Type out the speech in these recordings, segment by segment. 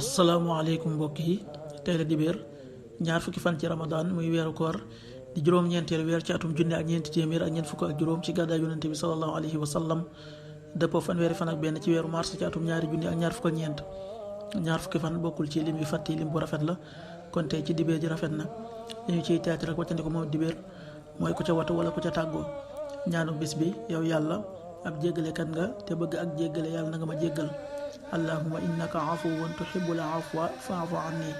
asalaamaaleykum mbokk yi tey la dibéer ñaar fukki fan ci ramadan muy weeru koor di juróom-ñeenteelu weer ci atum junne ak ñeenti téeméer ak ñeent fukk ak juróom ci gàddaay yonente bi sallallahu alayhi wa sallam dëppoo fanweeri fan ak benn ci weeru mars ci atum ñaari junne ak ñaar fukk ak ñeent ñaar fukki fan bokkul ci lim yu fàtti lim bu rafet la kon tey ci dibéer ji rafet na li ñu ciy teet rek wàccandi ko moom dibéer mooy ku ca watu wala ku ca tàggoo ñaanu bis bi yow yàlla ab jéggalekat nga te bëgg ak jéggale yàlla na nga ma jéggal allahumma innaka afuwun tuhibbul afwa fa'fu anni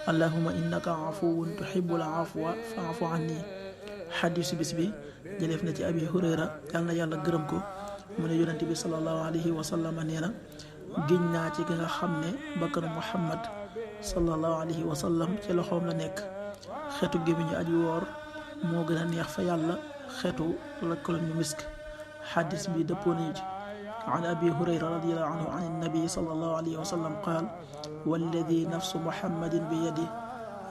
allahumma innaka afuwun tuhibbul afwa fa'fu anni xadiisu bis bi jëleef na ci abi hurayra yàlla na yàlla gërëm ko mu ne yonente bi sallallahu alayhi wa sallam nee na giñ naa ci ki nga xam ne bakkanu muhammad sallallahu alayhi wa sallam ci loxoom la nekk xetu gémmiñu aji woor moo gën a neex fa yàlla xetu lakkaloon ñu misk xadis bi dëppoo nañu ci an abi hurayra radiyallahu anhu an nabi sallallahu alayhi wa sallam qaal walladi nafsu muhammadin bi yadi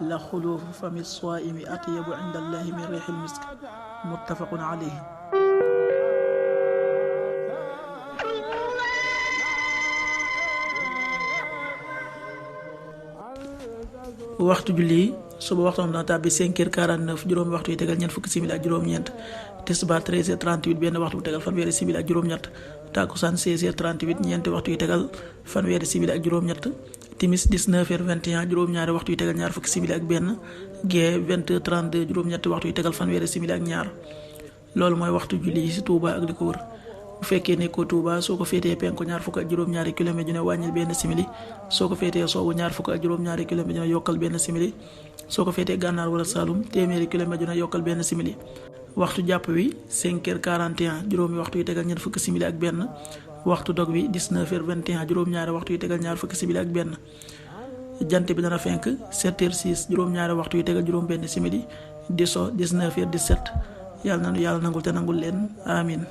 la xuluufu fami saaimi atyabu inda allahi min riixil misk muttafaqun alayhi. waxtu julli suba waxtoom dana tàbbi 5h49 juróomi waxtu yi tegal ñeent fukki simili ak juróom-ñeent tisbaar 13h38 benn waxtu bu tegal fanweeri simili ak juróom-ñett takkusaan 16h38 ñeenti waxtu yi tegal fanweeri simili ak juróom-ñett timis 19h21 juróom-ñaari waxtu yi tegal ñaar fukki simili ak benn gee 20h32 juróom-ñetti waxtu yi tegal fanweeri simili ak ñaar loolu mooy waxtu julli yi ci Touba ak li ko wër. bu fekkee ne ko Touba soo ko féetee penku ñaar fukk ak juróom-ñaari kilomètre ju ne wàññil benn simili soo ko féetee soowu ñaar fukk ak juróom-ñaari kilomètre ju ne yokkal benn simili soo ko féetee gànnaar wala Saalum téeméeri kilomètre ju ne yokkal benn simili waxtu jàpp wi 5h41 juróomi waxtu yi tegal ñeent fukki simili ak benn waxtu dog wi 19h21 juróom-ñaari waxtu yi tegal ñaar fukki simili ak benn jant bi dana fenk 7h06 juróom-ñaari waxtu yi tegal juróom benn simili di so 19h17 yàlla nanu yàlla nangul te nangul leen amin